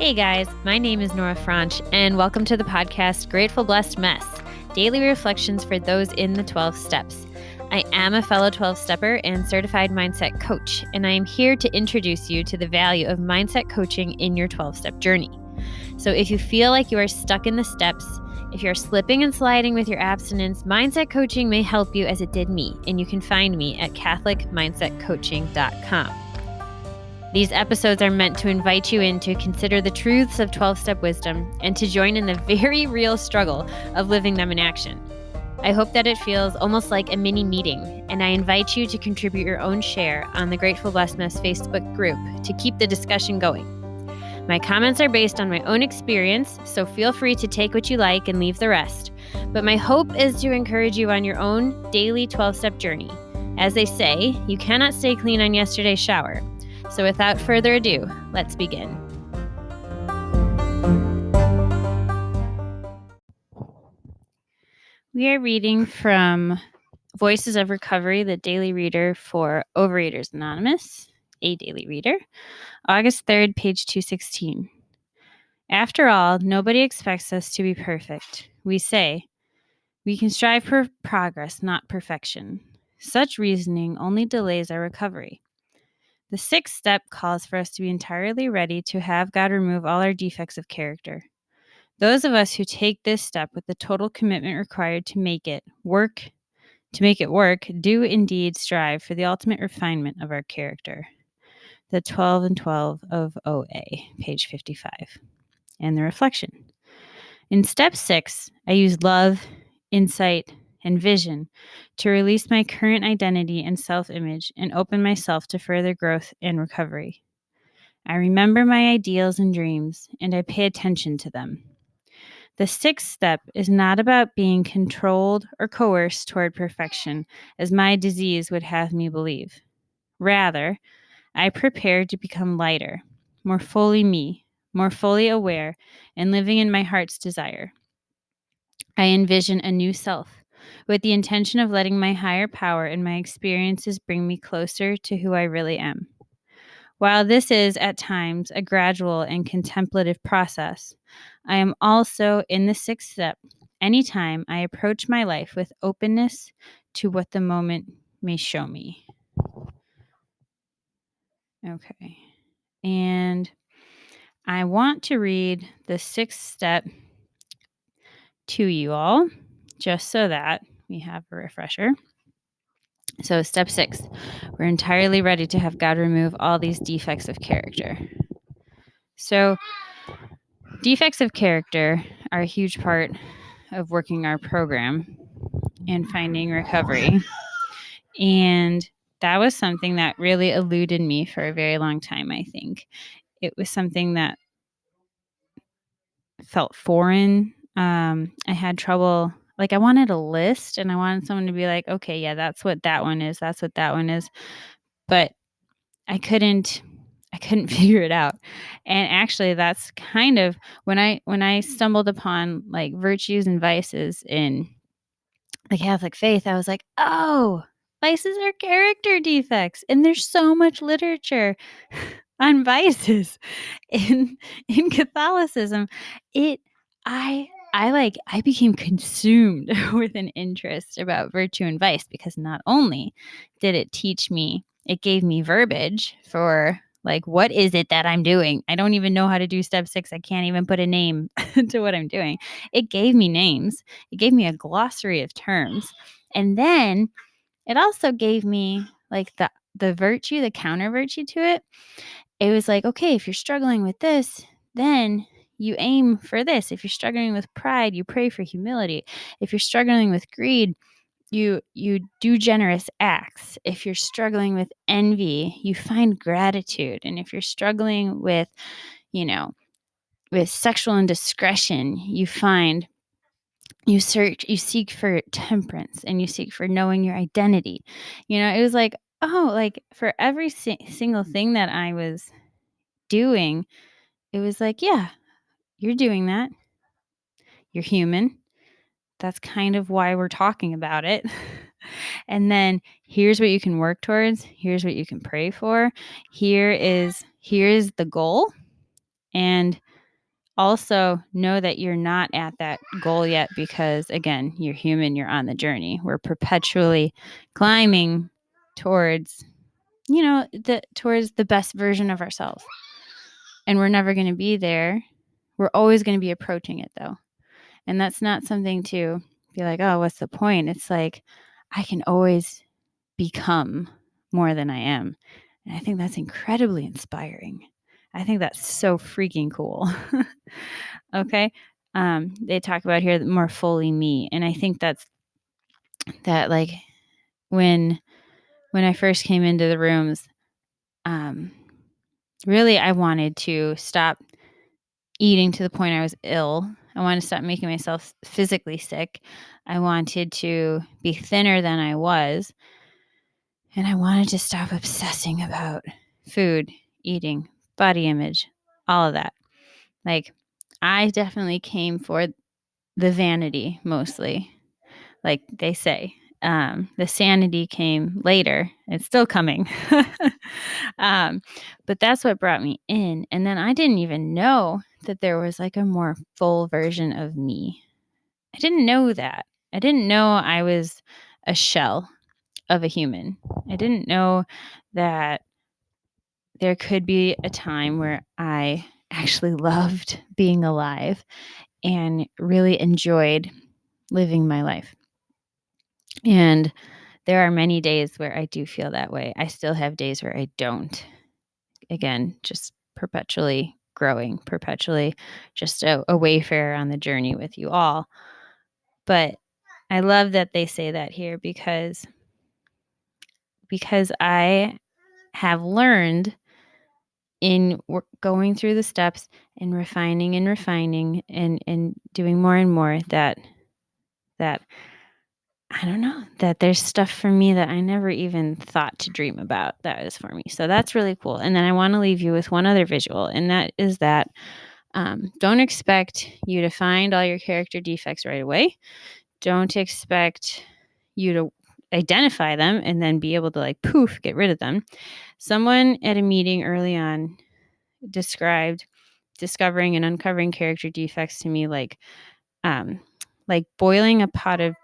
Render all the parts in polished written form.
Hey guys, my name is Nora Franch, and welcome to the podcast Grateful Blessed Mess, daily reflections for those in the 12 steps. I am a fellow 12-stepper and certified mindset coach, and I am here to introduce you to the value of mindset coaching in your 12-step journey. So if you feel like you are stuck in the steps, if you're slipping and sliding with your abstinence, mindset coaching may help you as it did me, and you can find me at catholicmindsetcoaching.com. These episodes are meant to invite you in to consider the truths of 12-step wisdom and to join in the very real struggle of living them in action. I hope that it feels almost like a mini meeting, and I invite you to contribute your own share on the Grateful Blessed Mess Facebook group to keep the discussion going. My comments are based on my own experience, so feel free to take what you like and leave the rest. But my hope is to encourage you on your own daily 12-step journey. As they say, you cannot stay clean on yesterday's shower. So without further ado, let's begin. We are reading from Voices of Recovery, the daily reader for Overeaters Anonymous, a daily reader, August 3rd, page 216. After all, nobody expects us to be perfect. We say, we can strive for progress, not perfection. Such reasoning only delays our recovery. The sixth step calls for us to be entirely ready to have God remove all our defects of character. Those of us who take this step with the total commitment required to make it work, do indeed strive for the ultimate refinement of our character. The 12 and 12 of OA, page 55. And the reflection. In step 6, I use love, insight, and vision to release my current identity and self-image and open myself to further growth and recovery. I remember my ideals and dreams, and I pay attention to them. The sixth step is not about being controlled or coerced toward perfection, as my disease would have me believe. Rather, I prepare to become lighter, more fully me, more fully aware, and living in my heart's desire. I envision a new self, with the intention of letting my higher power and my experiences bring me closer to who I really am. While this is, at times, a gradual and contemplative process, I am also in the sixth step anytime I approach my life with openness to what the moment may show me. Okay. And I want to read the sixth step to you all, just so that we have a refresher. So step 6, we're entirely ready to have God remove all these defects of character. So defects of character are a huge part of working our program and finding recovery. And that was something that really eluded me for a very long time, I think. It was something that felt foreign. I had trouble. Like I wanted a list and I wanted someone to be like, okay, yeah, that's what that one is. That's what that one is. But I couldn't figure it out. And actually that's kind of when I stumbled upon like virtues and vices in the Catholic faith, I was like, oh, vices are character defects. And there's so much literature on vices in Catholicism. I became consumed with an interest about virtue and vice because not only did it teach me, it gave me verbiage for like, what is it that I'm doing? I don't even know how to do step 6. I can't even put a name to what I'm doing. It gave me names. It gave me a glossary of terms. And then it also gave me like the virtue, the counter virtue to it. It was like, okay, if you're struggling with this, then you aim for this. If you're struggling with pride, you pray for humility. If you're struggling with greed, you do generous acts. If you're struggling with envy, you find gratitude. And if you're struggling with, with sexual indiscretion, you seek for temperance and you seek for knowing your identity. It was like, oh, like for every single thing that I was doing, it was like, yeah, you're doing that. You're human. That's kind of why we're talking about it. And then here's what you can work towards. Here's what you can pray for. Here is the goal. And Also, know that you're not at that goal yet because, again, you're human, you're on the journey. We're perpetually climbing towards, towards the best version of ourselves. And we're never going to be there. We're always going to be approaching it, though. And that's not something to be like, oh, what's the point? It's like, I can always become more than I am. And I think that's incredibly inspiring. I think that's so freaking cool. Okay. They talk about here more fully me. And I think that like when I first came into the rooms, really I wanted to stop eating to the point I was ill. I wanted to stop making myself physically sick. I wanted to be thinner than I was. And I wanted to stop obsessing about food, eating, body image, all of that. Like, I definitely came for the vanity mostly, like they say. The sanity came later. It's still coming. But that's what brought me in. And then I didn't even know that there was like a more full version of me. I didn't know that. I didn't know I was a shell of a human. I didn't know that there could be a time where I actually loved being alive and really enjoyed living my life. And there are many days where I do feel that way. I still have days where I don't. Again, just perpetually growing, perpetually just a wayfarer on the journey with you all. But I love that they say that here because I have learned in going through the steps and refining and doing more and more that I don't know, that there's stuff for me that I never even thought to dream about that is for me. So that's really cool. And then I want to leave you with one other visual, and that is that don't expect you to find all your character defects right away. Don't expect you to identify them and then be able to like poof, get rid of them. Someone at a meeting early on described discovering and uncovering character defects to me like boiling a pot of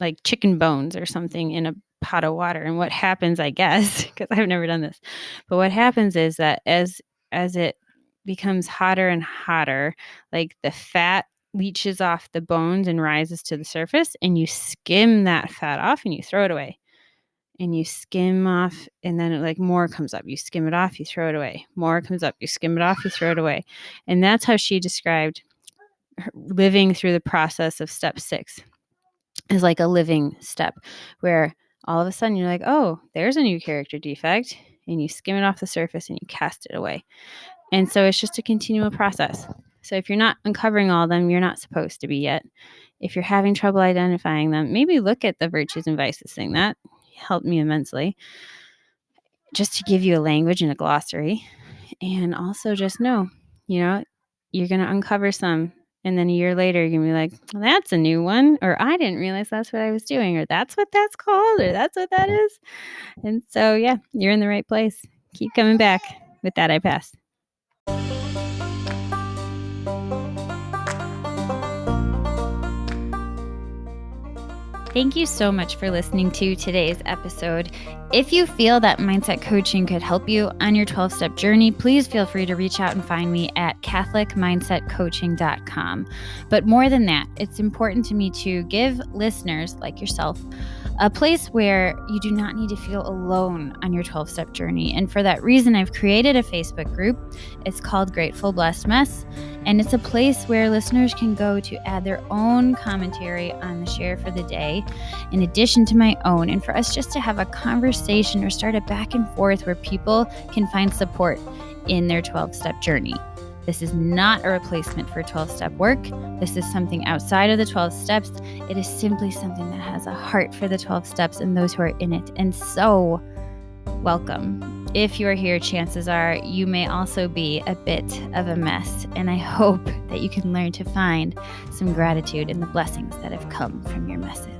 like chicken bones or something in a pot of water. And what happens, I guess, because I've never done this, but what happens is that as it becomes hotter and hotter, like the fat leaches off the bones and rises to the surface, and you skim that fat off and you throw it away. And you skim off, and then like more comes up. You skim it off, you throw it away. More comes up, you skim it off, you throw it away. And that's how she described living through the process of step 6 is like a living step where all of a sudden you're like, oh, there's a new character defect, and you skim it off the surface and you cast it away. And so it's just a continual process. So if you're not uncovering all of them, you're not supposed to be yet. If you're having trouble identifying them, maybe look at the virtues and vices thing. That helped me immensely, just to give you a language and a glossary. And also just know, you're going to uncover some. And then a year later, you're going to be like, well, that's a new one. Or I didn't realize that's what I was doing. Or that's what that's called. Or that's what that is. And so, yeah, you're in the right place. Keep coming back. With that, I pass. Thank you so much for listening to today's episode. If you feel that mindset coaching could help you on your 12-step journey, please feel free to reach out and find me at catholicmindsetcoaching.com. But more than that, it's important to me to give listeners like yourself a place where you do not need to feel alone on your 12-step journey. And for that reason, I've created a Facebook group. It's called Grateful Blessed Mess. And it's a place where listeners can go to add their own commentary on the share for the day, in addition to my own, and for us just to have a conversation or start a back and forth where people can find support in their 12-step journey. This is not a replacement for 12-step work. This is something outside of the 12 steps. It is simply something that has a heart for the 12 steps and those who are in it. And so, welcome. If you're here, chances are you may also be a bit of a mess. And I hope that you can learn to find some gratitude in the blessings that have come from your messes.